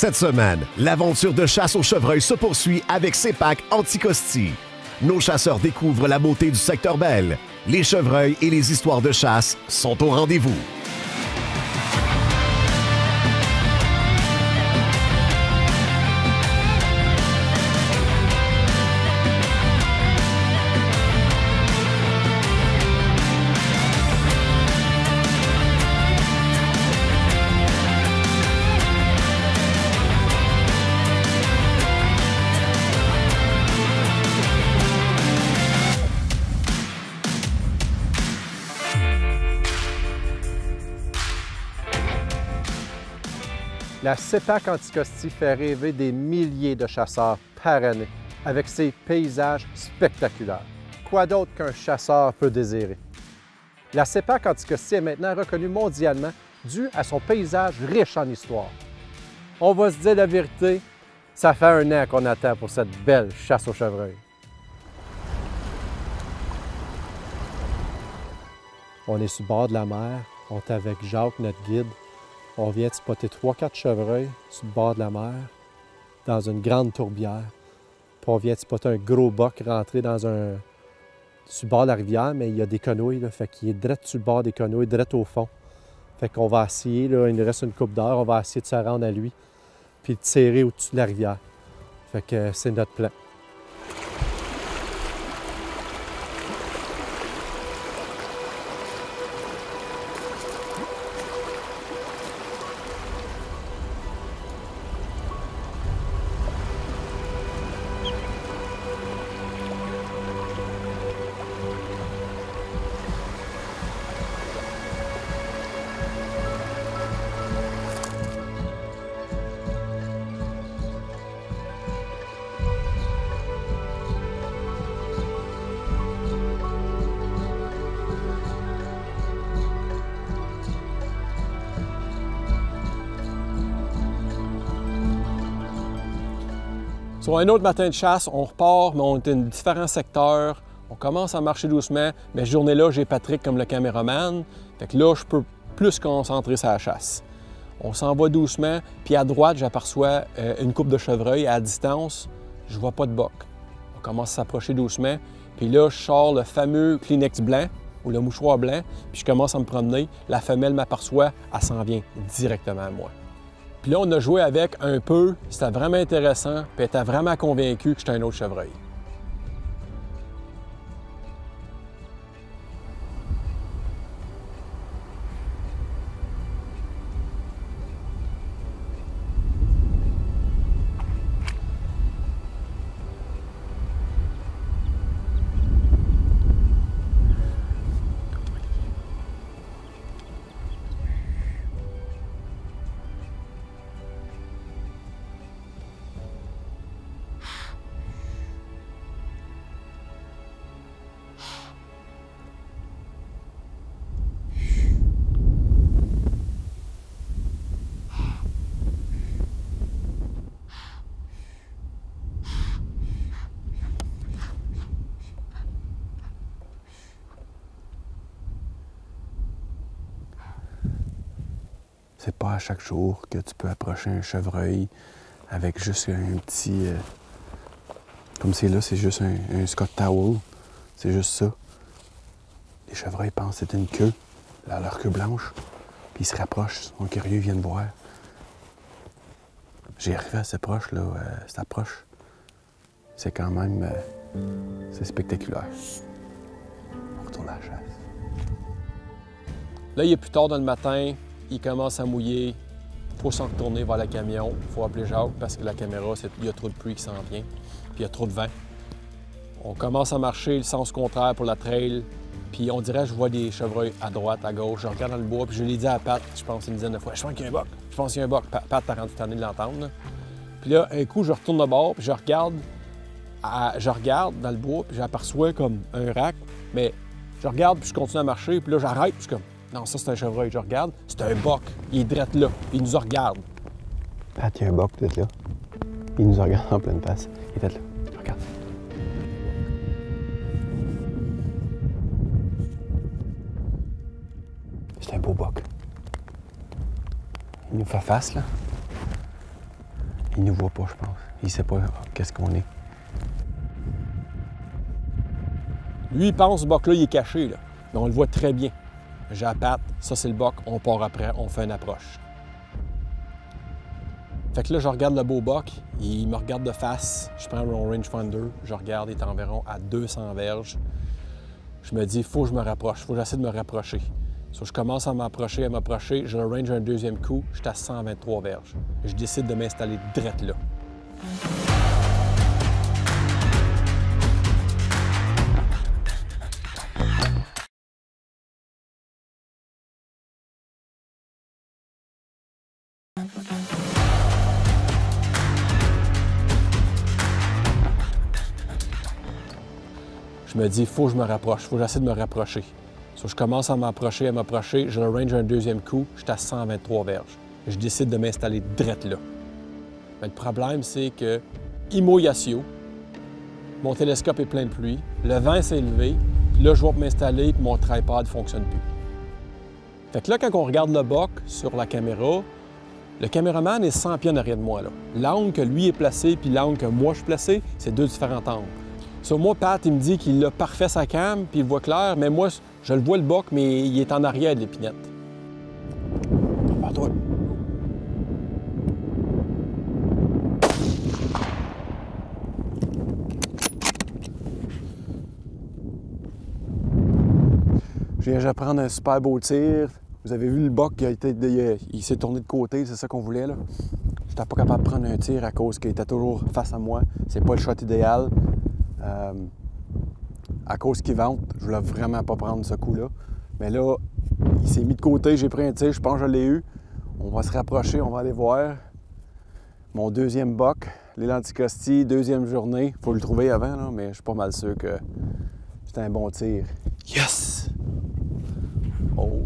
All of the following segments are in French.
Cette semaine, l'aventure de chasse au chevreuil se poursuit avec CEPAC Anticosti. Nos chasseurs découvrent la beauté du secteur Bell. Les chevreuils et les histoires de chasse sont au rendez-vous. La CEPAC Anticosti fait rêver des milliers de chasseurs par année avec ses paysages spectaculaires. Quoi d'autre qu'un chasseur peut désirer? La CEPAC Anticosti est maintenant reconnue mondialement dû à son paysage riche en histoire. On va se dire la vérité, ça fait 1 an qu'on attend pour cette belle chasse au chevreuil. On est sur le bord de la mer, on est avec Jacques, notre guide. On vient de spotter 3-4 chevreuils sur le bord de la mer, dans une grande tourbière. Puis on vient de spotter un gros boc rentré sur le bord de la rivière, mais il y a des quenouilles, là, fait qu'il est direct sur le bord des quenouilles, direct au fond. Fait qu'on va essayer, là, il nous reste une coupe d'heure, on va essayer de se rendre à lui, puis de tirer au-dessus de la rivière. Fait que c'est notre plan. Sur un autre matin de chasse, on repart, mais on est dans différents secteurs. On commence à marcher doucement, mais cette journée-là, j'ai Patrick comme le caméraman. Fait que là, je peux plus concentrer sur la chasse. On s'en va doucement, puis à droite, j'aperçois une coupe de chevreuil à distance. Je vois pas de boc. On commence à s'approcher doucement, puis là, je sors le fameux Kleenex blanc ou le mouchoir blanc, puis je commence à me promener. La femelle m'aperçoit, elle s'en vient directement à moi. Puis là, on a joué avec un peu, c'était vraiment intéressant, puis elle était vraiment convaincue que j'étais un autre chevreuil. C'est pas à chaque jour que tu peux approcher un chevreuil avec juste un petit... Comme c'est là, c'est juste un Scott Towel. C'est juste ça. Les chevreuils pensent que c'est une queue, là, leur queue blanche. Puis ils se rapprochent, ils sont curieux, ils viennent voir. J'ai arrivé assez proche, là, cette approche. C'est quand même... c'est spectaculaire. On retourne à la chasse. Là, il est plus tard dans le matin. Il commence à mouiller, il faut s'en retourner vers le camion, il faut appeler Jacques parce que la caméra, il y a trop de pluie qui s'en vient, puis il y a trop de vent. On commence à marcher le sens contraire pour la trail, puis on dirait que je vois des chevreuils à droite, à gauche, je regarde dans le bois, puis je l'ai dit à Pat, je pense une dizaine de fois, je pense qu'il y a un boc, je pense qu'il y a un boc. Pat, t'as rendu tanné de l'entendre. Là. Puis là, un coup, je retourne de bord, puis je regarde dans le bois, puis j'aperçois comme un rack, mais je regarde, puis je continue à marcher, puis là, j'arrête, puis je suis comme... Non, ça, c'est un chevreuil. Je regarde, c'est un boc. Il est direct là. Il nous regarde. Pat, il y a un boc tout là. Il nous regarde en pleine face. Il est là. Regarde. C'est un beau boc. Il nous fait face, là. Il nous voit pas, je pense. Il sait pas qu'est-ce qu'on est. Lui, il pense, ce boc-là, il est caché, là. Mais on le voit très bien. J'ai la patte, ça c'est le boc, on part après, on fait une approche. Fait que là, je regarde le beau boc, il me regarde de face, je prends mon rangefinder, je regarde, il est environ à 200 verges. Je me dis, il faut que je me rapproche, il faut que j'essaie de me rapprocher. So, je commence à m'approcher, je le range un deuxième coup, je suis à 123 verges. Je décide de m'installer direct là. Je me dis, il faut que je me rapproche, il faut que j'essaie de me rapprocher. So, je commence à m'approcher, je le range un deuxième coup, je suis à 123 verges. Je décide de m'installer direct là. Mais le problème, c'est que il mouille assez haut, mon télescope est plein de pluie, le vent s'est élevé, puis là, je vais m'installer et mon tripod ne fonctionne plus. Fait que là, quand on regarde le boc sur la caméra, le caméraman est 100 pieds en arrière de moi. L'angle que lui est placé puis l'angle que moi je suis placé, c'est deux différents angles. Sur moi, Pat, il me dit qu'il a parfait sa cam, puis il voit clair, mais moi, je le vois le boc, mais il est en arrière de l'épinette. Prépare-toi. Je viens de prendre un super beau tir. Vous avez vu le boc, il s'est tourné de côté, c'est ça qu'on voulait, là. J'étais pas capable de prendre un tir à cause qu'il était toujours face à moi. C'est pas le shot idéal. À cause qu'il vente, je voulais vraiment pas prendre ce coup-là. Mais là, il s'est mis de côté, j'ai pris un tir, je pense que je l'ai eu. On va se rapprocher, on va aller voir. Mon deuxième boc, l'île Anticosti, deuxième journée. Faut le trouver avant, là, mais je suis pas mal sûr que c'était un bon tir. Yes! Oh!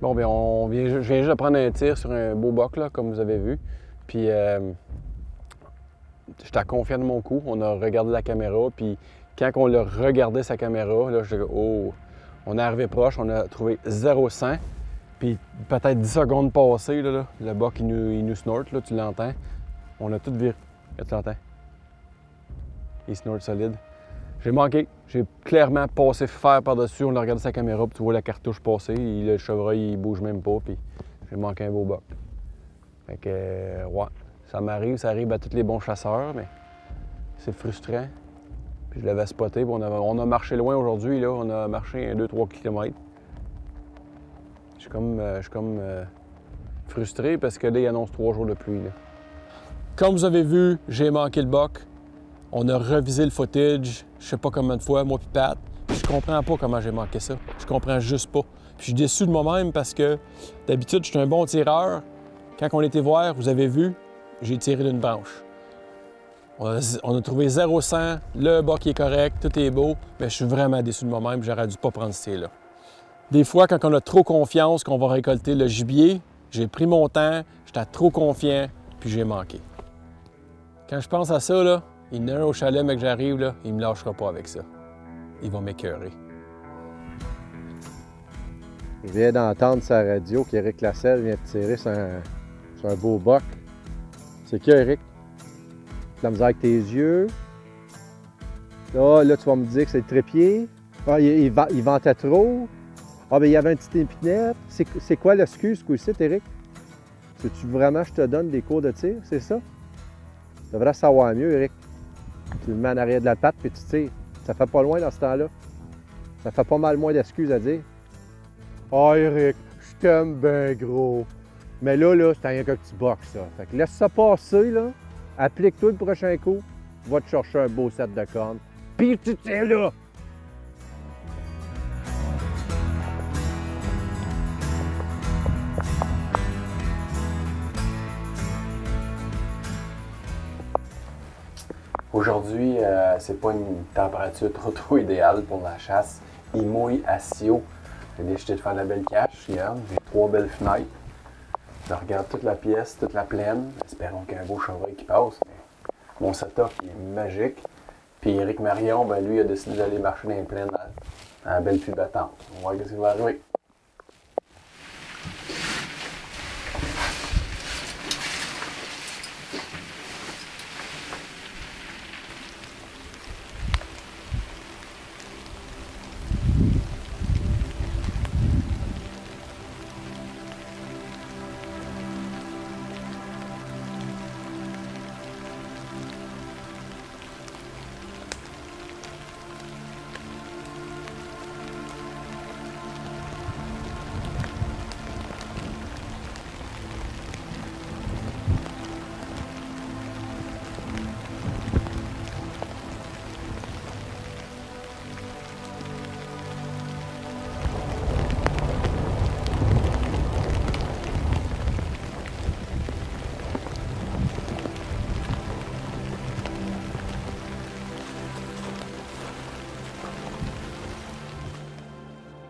Bon, bien, je viens juste de prendre un tir sur un beau boc, là, comme vous avez vu. Puis, j'étais confiant de mon coup. On a regardé la caméra, puis quand on l'a regardé sa caméra, là, je dis, oh, on est arrivé proche, on a trouvé 0-100. Puis, peut-être 10 secondes passées, là, le boc, il nous snorte, là, tu l'entends. On a tout viré. Là, tu l'entends? Il snorte solide. J'ai manqué. J'ai clairement passé fer par-dessus. On a regardé sa caméra, puis tu vois la cartouche passer. Le chevreuil, il bouge même pas, puis j'ai manqué un beau boc. Fait que, ouais, ça arrive à tous les bons chasseurs, mais c'est frustrant. Puis je l'avais spoté, puis on a marché loin aujourd'hui, là. On a marché 2-3 km. Je suis comme frustré parce que là, il annonce 3 jours de pluie, là. Comme vous avez vu, j'ai manqué le boc. On a revisé le footage, je sais pas combien de fois, moi puis Pat. Je comprends pas comment j'ai manqué ça. Je comprends juste pas. Puis je suis déçu de moi-même parce que d'habitude, je suis un bon tireur. Quand on était voir, vous avez vu, j'ai tiré d'une branche. On a trouvé 0-100, le boc est correct, tout est beau, mais je suis vraiment déçu de moi-même, j'aurais dû pas prendre ce tir-là. Des fois, quand on a trop confiance qu'on va récolter le gibier, j'ai pris mon temps, j'étais trop confiant, puis j'ai manqué. Quand je pense à ça, là, il y en a un au chalet, mais que j'arrive, là, il me lâchera pas avec ça. Il va m'écœurer. Je viens d'entendre sa radio qu'Éric Lasselle vient de tirer sur un beau boc. C'est qui, Éric? La misère avec tes yeux. Là, tu vas me dire que c'est le trépied. Ah, il ventait trop. Ah, ben il y avait un petit épinette. C'est quoi l'excuse, ce coup-ci, Éric? Veux-tu vraiment que je te donne des cours de tir? C'est ça? Tu devrais savoir mieux, Éric. Tu le mets en arrière de la patte puis tu tires. Ça fait pas loin dans ce temps-là. Ça fait pas mal moins d'excuses à dire. Ah, Éric, je t'aime bien gros. Mais là, c'est rien qu'un petit box, ça. Fait que laisse ça passer, là. Applique-toi le prochain coup. Va te chercher un beau set de cornes. Puis tu tires là! Aujourd'hui, c'est pas une température trop idéale pour la chasse. Il mouille assez haut. J'ai décidé de faire de la belle cache. Regarde, j'ai 3 belles fenêtres. Je regarde toute la pièce, toute la plaine. Espérons qu'il y a un beau chevreuil qui passe. Mon setup est magique. Puis Éric Marion, ben lui, a décidé d'aller marcher dans les plaines à la belle fille battante. On va voir ce qui va arriver.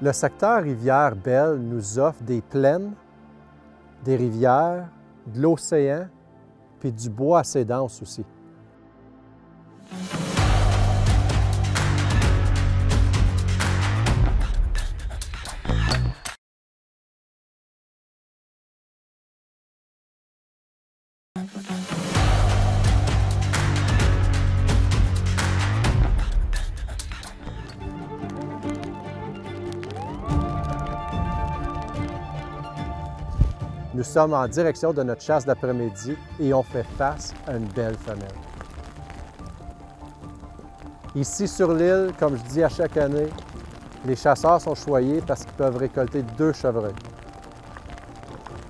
Le secteur Rivière-Belle nous offre des plaines, des rivières, de l'océan, puis du bois assez dense aussi. Nous sommes en direction de notre chasse d'après-midi et on fait face à une belle femelle. Ici sur l'île, comme je dis à chaque année, les chasseurs sont choyés parce qu'ils peuvent récolter 2 chevreuils.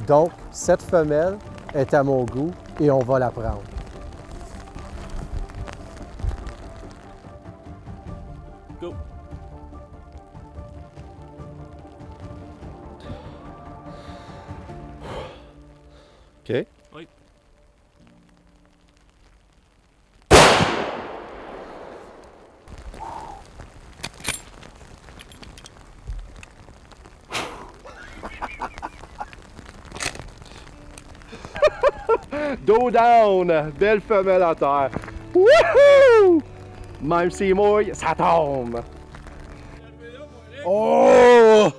Donc, cette femelle est à mon goût et on va la prendre. Go! OK. Oui. Dos down! Belle femelle à terre. Wouhou! Même si mouille, ça tombe. Oh!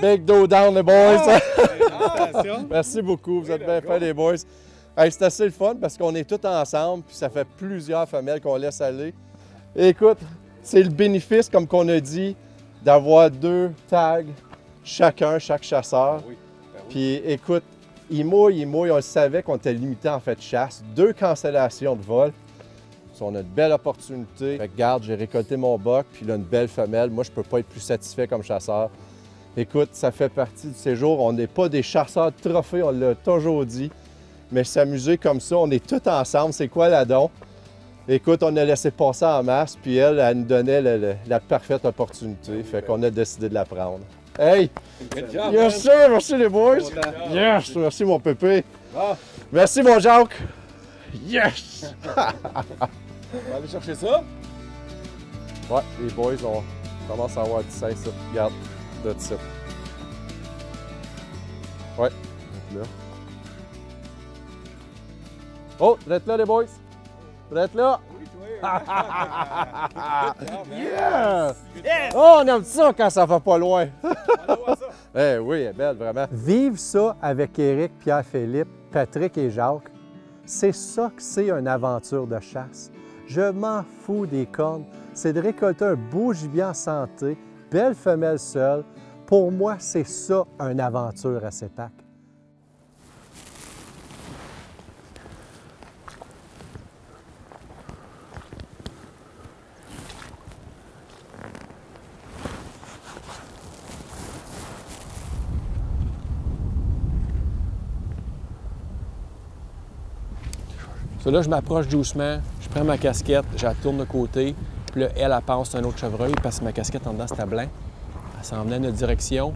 Big dos down, les boys! Merci beaucoup, vous êtes bien faits, les boys. Hey, c'est assez le fun parce qu'on est tous ensemble, puis ça fait plusieurs femelles qu'on laisse aller. Et écoute, c'est le bénéfice, comme qu'on a dit, d'avoir 2 tags chacun, chaque chasseur. Puis écoute, il mouille, on le savait qu'on était limité en fait de chasse. 2 cancellations de vol. On a une belle opportunité. Fait que, regarde, j'ai récolté mon boc, puis là, une belle femelle. Moi, je peux pas être plus satisfait comme chasseur. Écoute, ça fait partie du séjour. On n'est pas des chasseurs de trophées, on l'a toujours dit. Mais s'amuser comme ça, on est tous ensemble. C'est quoi la don? Écoute, on a laissé passer en masse, puis elle nous donnait la parfaite opportunité. Fait qu'on a décidé de la prendre. Hey! Yes, sir! Merci les boys! Yes! Merci mon pépé! Merci mon Jacques! Yes! On va aller chercher ça. Ouais, les boys, on commence à avoir du sein, ça. Regarde, de ça. Ouais, donc là. Oh, vous êtes là, les boys? Vous êtes là? Yeah! Oh, on aime ça quand ça va pas loin. Eh oui, elle est belle, vraiment. Vivre ça avec Éric, Pierre-Philippe, Patrick et Jacques, c'est ça que c'est une aventure de chasse. Je m'en fous des cornes. C'est de récolter un beau gibier en santé, belle femelle seule. Pour moi, c'est ça, une aventure à CEPAC. So là, je m'approche doucement, je prends ma casquette, je la tourne de côté, puis là, elle pense à un autre chevreuil parce que ma casquette en dedans, c'était blanc. Elle s'en venait à notre direction.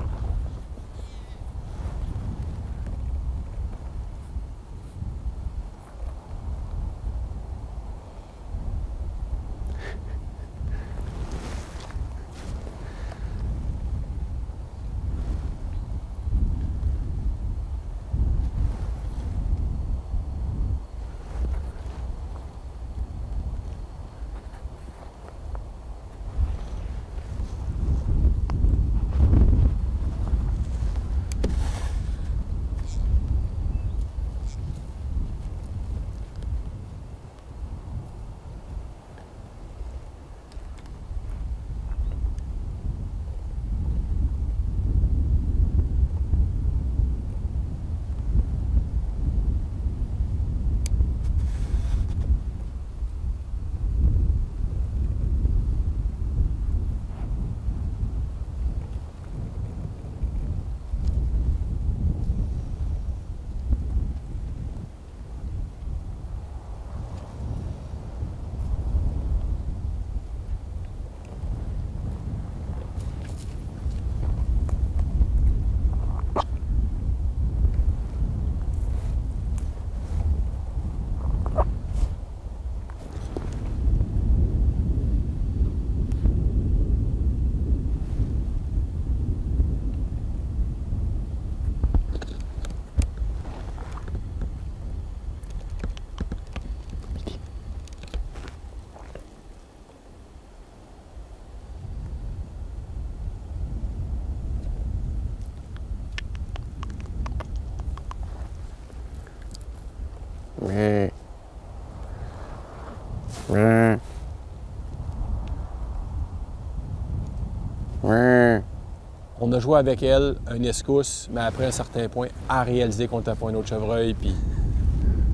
On a joué avec elle un escousse, mais après un certain point, elle a réalisé qu'on n'était pas un autre chevreuil, puis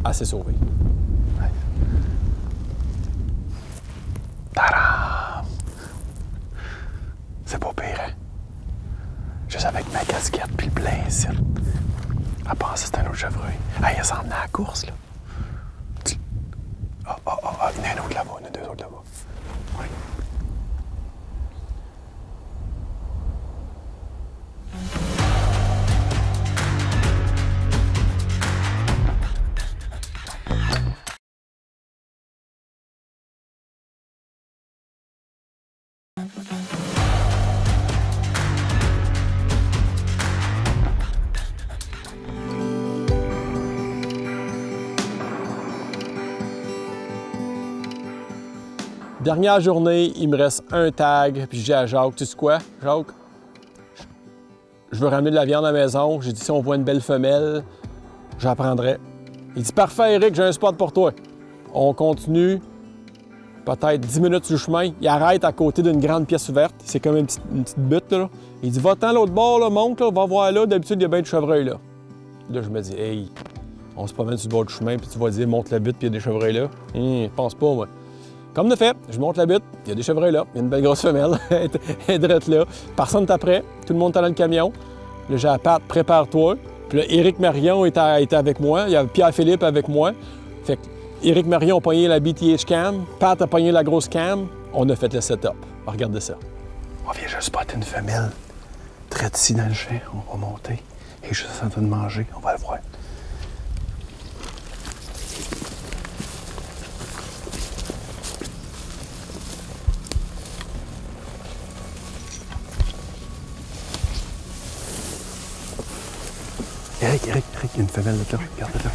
elle s'est sauvée. Tadam! C'est pas pire, hein? Juste avec ma casquette puis le plein ici. Elle pensait que c'était un autre chevreuil. Hey, elle s'en venait à la course, là. Ah, il y en a un autre là-bas, il y en a deux autres là-bas. Oui. Dernière journée, il me reste un tag, puis je dis à Jacques, tu sais quoi, Jacques? Je veux ramener de la viande à la maison. J'ai dit, si on voit une belle femelle, j'en prendrai. Il dit, parfait, Eric, j'ai un spot pour toi. On continue, peut-être 10 minutes sur le chemin. Il arrête à côté d'une grande pièce ouverte. C'est comme une petite butte, là. Il dit, va-t'en l'autre bord, là, monte, là, va voir là. D'habitude, il y a bien de chevreuils, là. Là, je me dis, hey, on se promène sur le bord du chemin, puis tu vas dire, monte la butte, puis il y a des chevreuils là. Je pense pas, moi. Comme de fait, je monte la butte, il y a des chevreuils là, il y a une belle grosse femelle, elle est drette là. Personne n'est après, tout le monde est dans le camion. Là, j'ai la Pat, prépare-toi. Puis là, Éric Marion était avec moi, il y avait Pierre-Philippe avec moi. Fait que Éric Marion a pogné la BTH cam, Pat a pogné la grosse cam, on a fait le setup. Regardez ça. On vient juste spotter une femelle. Très ici dans le champ, on va monter. Et juste en train de manger, on va le voir. Eric, il y a une femelle là, regarde-la.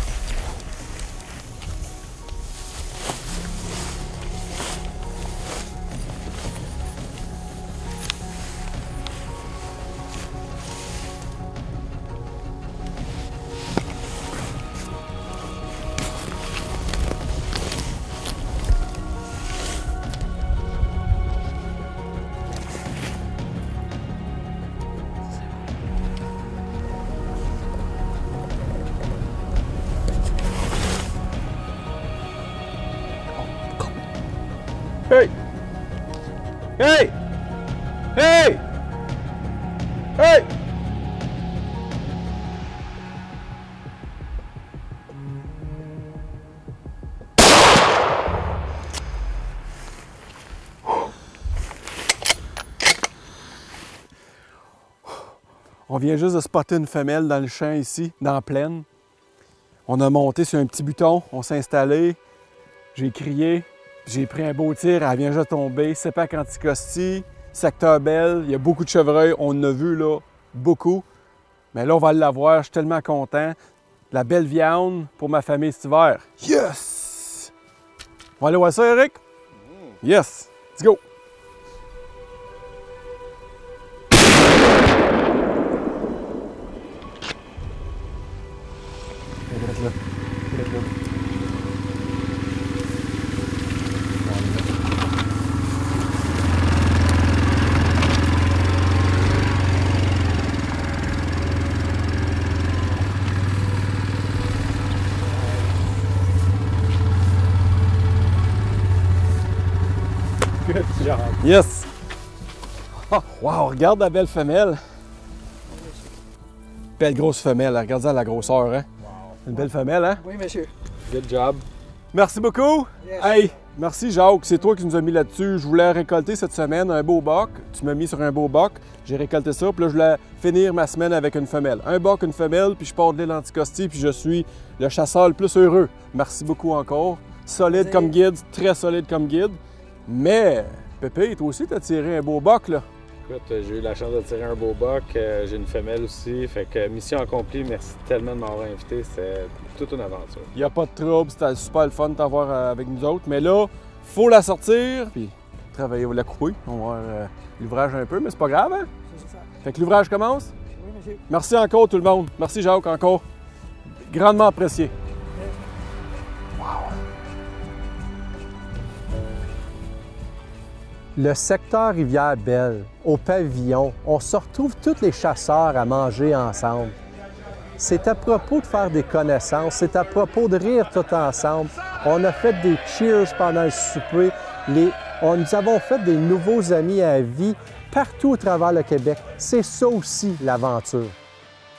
Hey! Hey! Hey! Hey! On vient juste de spotter une femelle dans le champ ici, dans la plaine. On a monté sur un petit buton, on s'est installé, j'ai crié. J'ai pris un beau tir, elle vient juste de tomber. Sepak Anticosti, secteur Belle, il y a beaucoup de chevreuils, on en a vu là, beaucoup. Mais là, on va l'avoir, je suis tellement content. La belle viande pour ma famille cet hiver. Yes! On va aller voir ça, Eric? Yes! Let's go! Yes! Oh, wow, regarde la belle femelle. Belle grosse femelle, regardez la grosseur, hein? Wow. Une belle femelle, hein? Oui, monsieur. Good job. Merci beaucoup. Yes. Hey, merci Jacques, c'est toi qui nous as mis là-dessus. Je voulais récolter cette semaine un beau boc. Tu m'as mis sur un beau boc. J'ai récolté ça, puis là, je voulais finir ma semaine avec une femelle. Un boc, une femelle, puis je pars de l'île Anticosti, puis je suis le chasseur le plus heureux. Merci beaucoup encore. Solide comme guide, très solide comme guide. Mais, Pépé, toi aussi, t'as tiré un beau boc, là. Écoute, j'ai eu la chance de tirer un beau boc. J'ai une femelle aussi. Fait que mission accomplie. Merci tellement de m'avoir invité. C'était toute une aventure. Il n'y a pas de trouble. C'était super le fun de t'avoir avec nous autres. Mais là, faut la sortir. Puis travailler, la couper. On va voir l'ouvrage un peu, mais c'est pas grave, hein? C'est ça. Fait que l'ouvrage commence? Oui, monsieur. Merci encore, tout le monde. Merci, Jacques, encore. Grandement apprécié. Le secteur Rivière-Belle, au pavillon, on se retrouve tous les chasseurs à manger ensemble. C'est à propos de faire des connaissances, c'est à propos de rire tout ensemble. On a fait des cheers pendant le souper. Nous avons fait des nouveaux amis à vie partout au travers le Québec. C'est ça aussi l'aventure.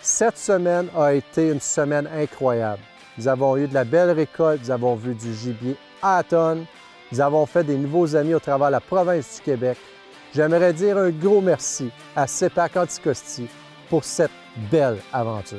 Cette semaine a été une semaine incroyable. Nous avons eu de la belle récolte, nous avons vu du gibier à tonnes, nous avons fait des nouveaux amis au travers de la province du Québec. J'aimerais dire un gros merci à CEPAC Anticosti pour cette belle aventure.